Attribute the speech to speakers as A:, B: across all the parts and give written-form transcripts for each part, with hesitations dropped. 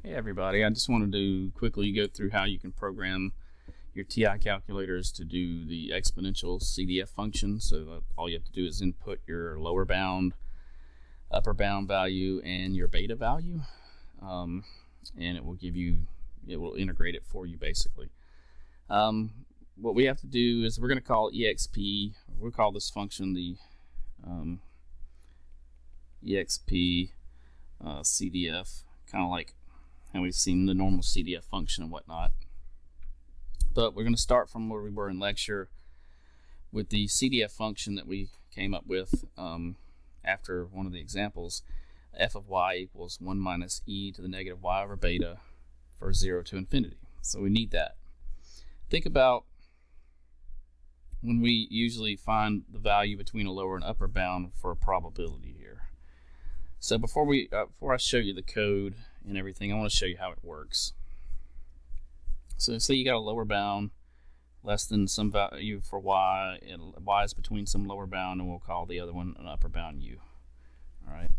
A: Hey everybody, I just wanted to quickly go through how you can program your TI calculators to do the exponential CDF function. So all you have to do is input your lower bound, upper bound value, and your beta value, and it will integrate it for you basically. What we have to do is we're going to call exp, we'll call this function the exp CDF, kind of like and we've seen the normal CDF function and whatnot. But we're going to start from where we were in lecture with the CDF function that we came up with after one of the examples. F of y equals 1 minus e to the negative y over beta for 0 to infinity. So we need that. Think about when we usually find the value between a lower and upper bound for a probability here. So before I show you the code and everything, I want to show you how it works. So say you got a lower bound less than some value for y, and y is between some lower bound, and we'll call the other one an upper bound u. All right.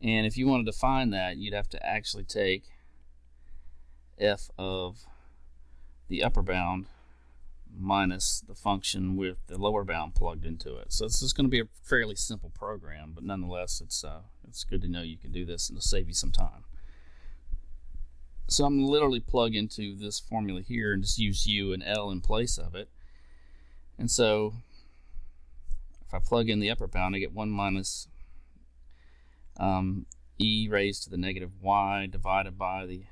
A: And if you wanted to find that, you'd have to actually take f of the upper bound minus the function with the lower bound plugged into it. So this is going to be a fairly simple program, but nonetheless it's good to know you can do this and it'll save you some time. So I'm going to literally plug into this formula here and just use u and l in place of it. And so if I plug in the upper bound, I get 1 minus e raised to the negative y divided by the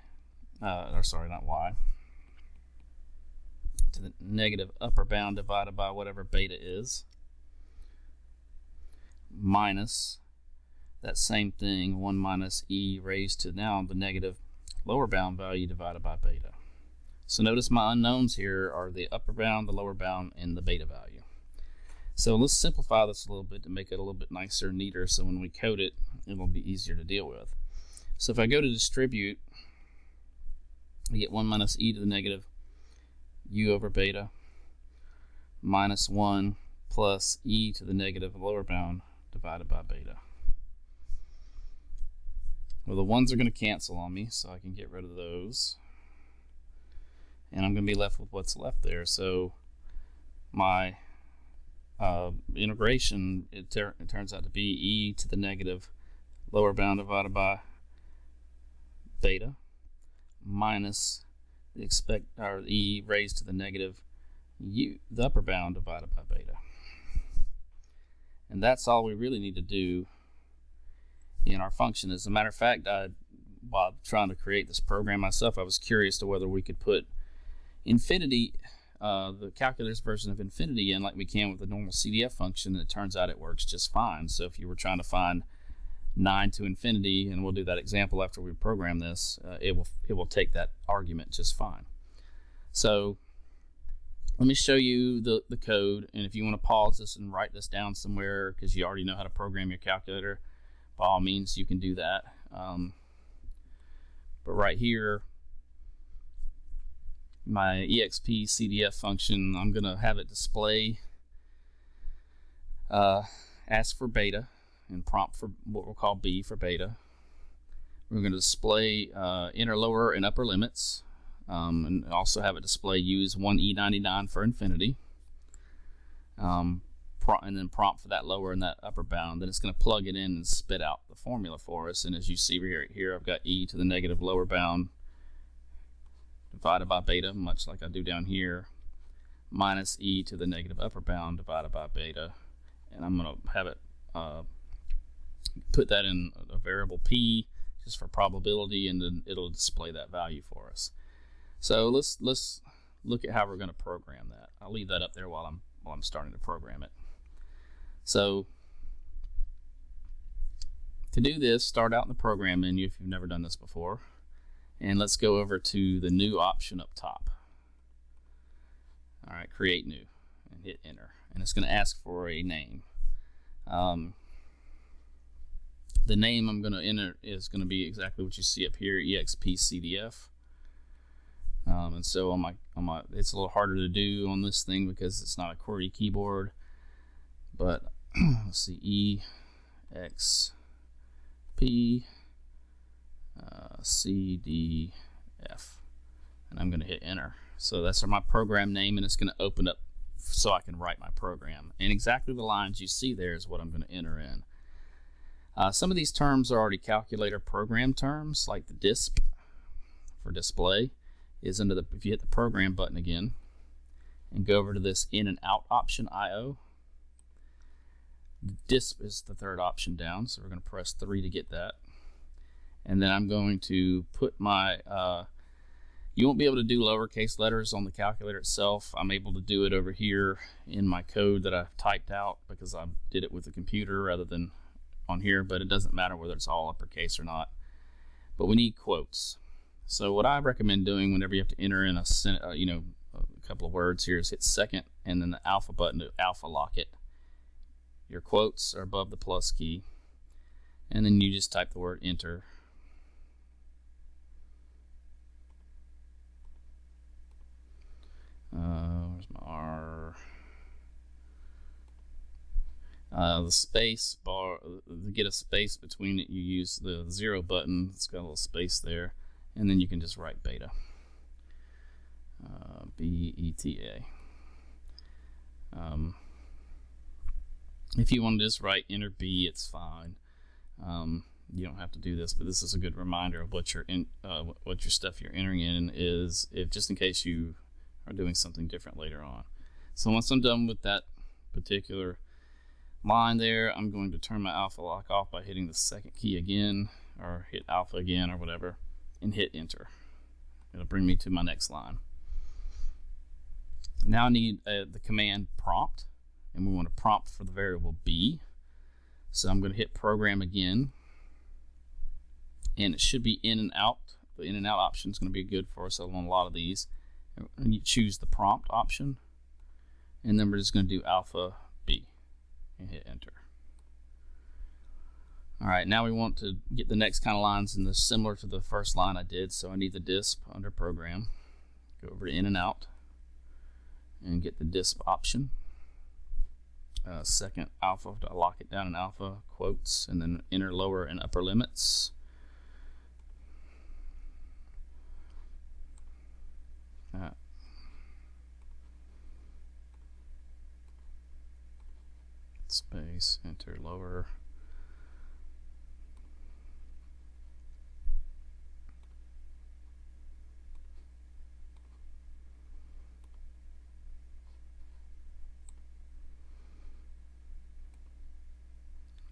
A: to the negative upper bound divided by whatever beta is, minus that same thing, 1 minus e raised to now the negative lower bound value divided by beta. So notice my unknowns here are the upper bound, the lower bound, and the beta value. So let's simplify this a little bit to make it a little bit nicer and neater, so when we code it, it'll be easier to deal with. So if I go to distribute, I get 1 minus e to the negative u over beta minus 1 plus e to the negative lower bound divided by beta. Well, the ones are going to cancel on me, so I can get rid of those. And I'm going to be left with what's left there. So my integration, it turns out to be e to the negative lower bound divided by beta minus the e raised to the negative u, the upper bound divided by beta. And that's all we really need to do in our function. As a matter of fact, while trying to create this program myself, I was curious to whether we could put infinity, the calculus version of infinity, in like we can with the normal CDF function, and it turns out it works just fine. So if you were trying to find 9 to infinity, and we'll do that example after we program this, it will take that argument just fine. So let me show you the code, and if you want to pause this and write this down somewhere because you already know how to program your calculator, by all means you can do that. But right here, my exp CDF function, I'm going to have it display, ask for beta, and prompt for what we'll call B for beta. We're going to display inner, lower, and upper limits, and also have it display use 1e99 for infinity, and then prompt for that lower and that upper bound. Then it's going to plug it in and spit out the formula for us. And as you see here, I've got e to the negative lower bound divided by beta, much like I do down here, minus e to the negative upper bound divided by beta. And I'm going to have it put that in a variable p just for probability, and then it'll display that value for us. So let's look at how we're going to program that. I'll leave that up there while I'm starting to program it. So to do this, start out in the program menu if you've never done this before, and let's go over to the new option up top. All right, create new, and hit enter, and it's going to ask for a name. The name I'm going to enter is going to be exactly what you see up here, expcdf. And so on my it's a little harder to do on this thing because it's not a QWERTY keyboard. But let's see, exp CDF, and I'm going to hit enter. So that's my program name, and it's going to open up so I can write my program. And exactly the lines you see there is what I'm going to enter in. Some of these terms are already calculator program terms, like the disp for display is under the, if you hit the program button again and go over to this in and out option IO, disp is the third option down, so we're going to press 3 to get that. And then I'm going to put my, you won't be able to do lowercase letters on the calculator itself. I'm able to do it over here in my code that I've typed out because I did it with the computer rather than on here, but it doesn't matter whether it's all uppercase or not. But we need quotes. So what I recommend doing whenever you have to enter in a couple of words here is hit second and then the alpha button to alpha lock it. Your quotes are above the plus key, and then you just type the word enter. Where's my R? The space bar, to get a space between it, you use the 0 button. It's got a little space there, and then you can just write beta. B-E-T-A. If you want to just write enter B, it's fine. You don't have to do this, but this is a good reminder of what your stuff you're entering in is, if just in case you are doing something different later on. So once I'm done with that particular line there, I'm going to turn my alpha lock off by hitting the second key again, or hit alpha again or whatever, and hit enter. It'll bring me to my next line. Now I need the command prompt, and we want to prompt for the variable b. So I'm going to hit program again, and it should be in and out. The in and out option is going to be good for us on a lot of these. And you choose the prompt option, and then we're just going to do alpha b and hit enter. Alright, now we want to get the next kind of lines in this similar to the first line I did, so I need the disp under program. Go over to in and out and get the disp option. Second alpha to lock it down in alpha, quotes, and then enter lower and upper limits. Space, enter lower.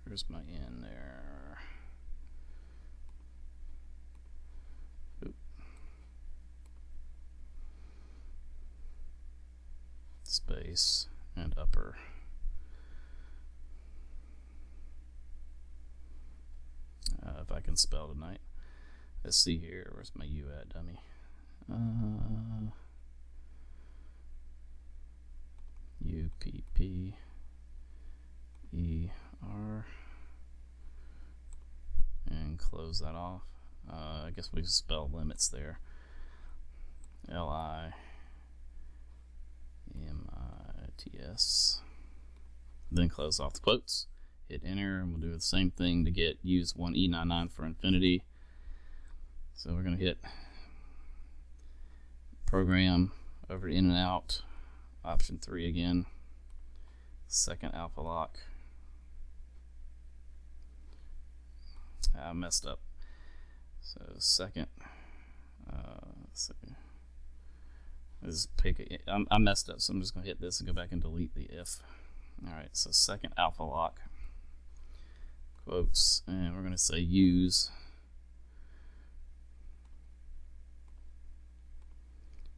A: There's my in there. Oop. Space and upper. If I can spell tonight. Let's see here. Where's my U at, dummy? U-P-P-E-R. And close that off. I guess we spell limits there. L-I-M-I-T-S. Then close off the quotes. Hit enter, and we'll do the same thing to get use 1E99 for infinity. So we're going to hit program over to in and out, option 3 again, second alpha lock. I messed up. So second, let's see. I messed up, so I'm just going to hit this and go back and delete the if. Alright, so second alpha lock. Quotes, and we're going to say use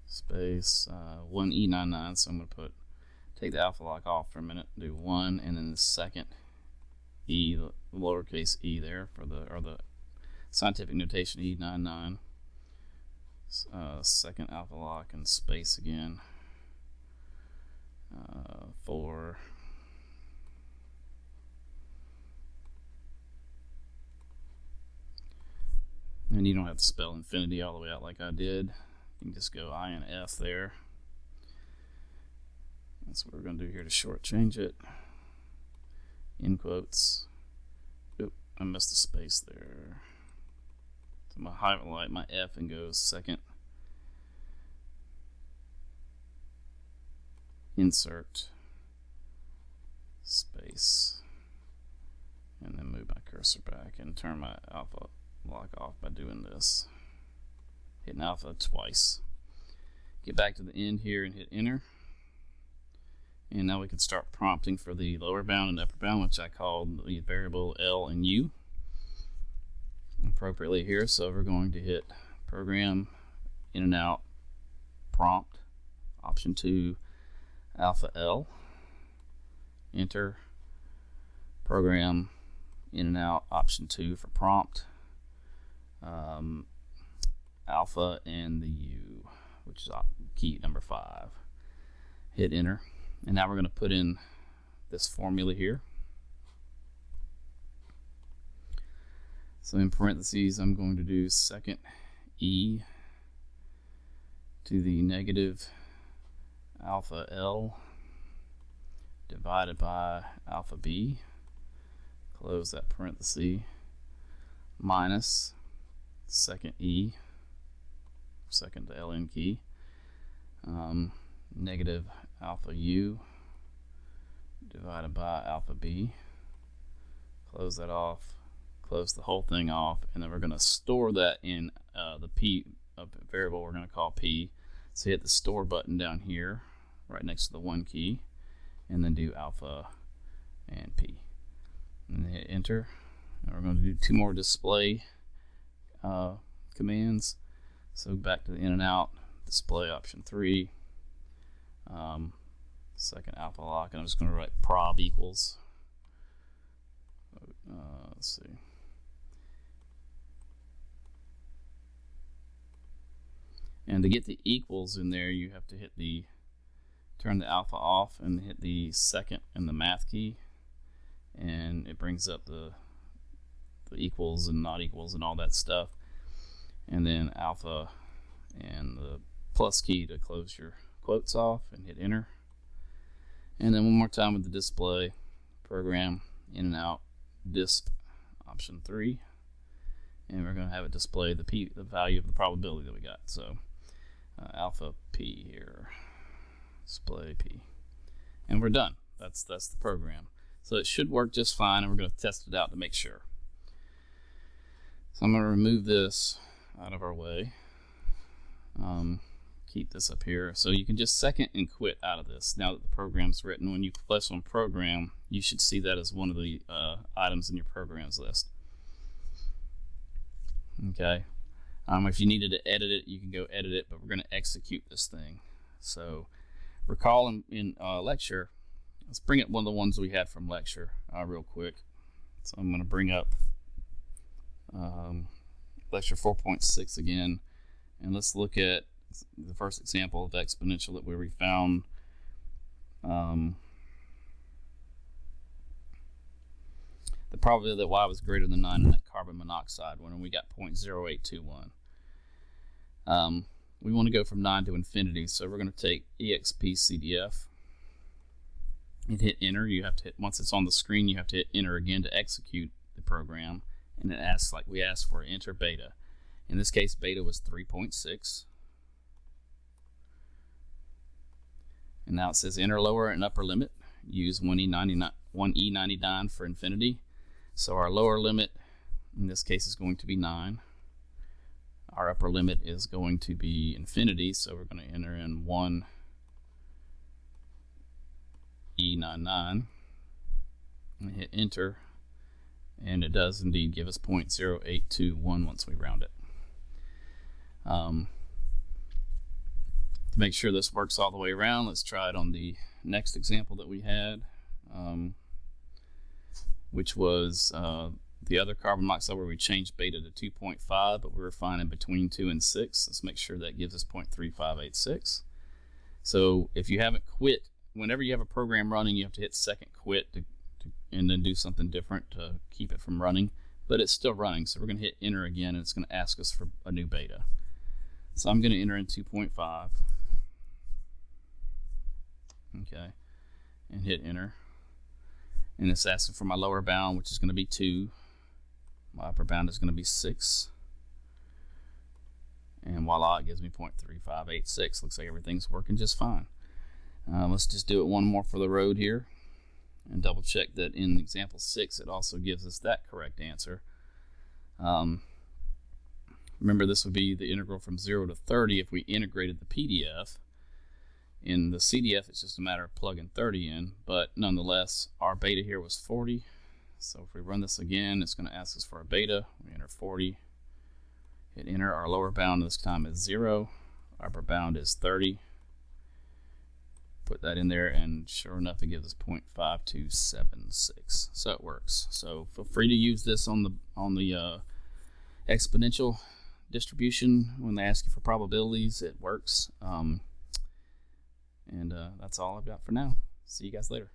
A: space 1E99, so I'm going to take the alpha lock off for a minute, do 1, and then the second E, the lowercase e there for the scientific notation E99, second alpha lock and space again, 4. And you don't have to spell infinity all the way out like I did. You can just go I and F there. That's what we're going to do here to shortchange it. In quotes. Oop, I missed the space there. So highlight my F and go second insert space, and then move my cursor back and turn my alpha lock off by doing this, hitting alpha twice. Get back to the end here and hit enter, and now we can start prompting for the lower bound and upper bound, which I called the variable L and U appropriately here. So we're going to hit program in and out prompt option 2 alpha L, enter, program in and out option 2 for prompt, alpha and the U, which is key number 5. Hit enter, and now we're going to put in this formula here. So in parentheses, I'm going to do second e to the negative alpha L divided by alpha B, close that parenthesis, minus second E, second to ln key, negative alpha U divided by alpha B, close that off, close the whole thing off, and then we're going to store that in the P variable we're going to call P. So hit the store button down here right next to the 1 key, and then do alpha and P, and then hit enter. And we're going to do 2 more display commands. So back to the in and out display option 3, second alpha lock, and I'm just going to write prob equals, let's see, and to get the equals in there you have to hit the turn the alpha off and hit the second and the math key, and it brings up the equals and not equals and all that stuff, and then alpha and the plus key to close your quotes off, and hit enter. And then one more time with the display, program in and out disp option 3, and we're going to have it display the value of the probability that we got. So alpha P here, display P, and we're done. That's the program. So it should work just fine, and we're going to test it out to make sure. So I'm going to remove this out of our way. Keep this up here. So you can just second and quit out of this now that the program's written. When you press on program, you should see that as one of the items in your programs list. Okay. If you needed to edit it, you can go edit it, but we're going to execute this thing. So recall in lecture, let's bring up one of the ones we had from lecture real quick. So I'm going to bring up lecture 4.6 again, and let's look at the first example of exponential that we found. The probability that y was greater than 9 in that carbon monoxide one, and we got 0.0821. We want to go from 9 to infinity, so we're going to take Expcdf and hit enter. You have to hit, once it's on the screen, you have to hit enter again to execute the program, and it asks, like we asked for, enter beta. In this case, beta was 3.6. And now it says enter lower and upper limit. Use 1e99 for infinity. So our lower limit in this case is going to be 9. Our upper limit is going to be infinity, so we're going to enter in 1e99 and hit enter, and it does indeed give us 0.0821 once we round it. To make sure this works all the way around, let's try it on the next example that we had, which was the other carbon monoxide where we changed beta to 2.5, but we were finding between 2 and 6. Let's make sure that gives us 0.3586. So if you haven't quit, whenever you have a program running, you have to hit second quit and then do something different to keep it from running, but it's still running. So we're going to hit enter again, and it's going to ask us for a new beta. So I'm going to enter in 2.5. Okay, and hit enter, and it's asking for my lower bound, which is going to be 2. My upper bound is going to be 6. and voila, it gives me 0.3586. Looks like everything's working just fine. Let's just do it one more for the road here and double check that in example 6 it also gives us that correct answer. Remember, this would be the integral from 0 to 30 if we integrated the PDF. In the CDF, it's just a matter of plugging 30 in, but nonetheless, our beta here was 40. So if we run this again, it's going to ask us for a beta. We enter 40, hit enter. Our lower bound this time is 0. Our upper bound is 30. Put that in there, and sure enough, it gives us 0.5276. So it works. So feel free to use this on the exponential distribution when they ask you for probabilities. It works. And that's all I've got for now. See you guys later.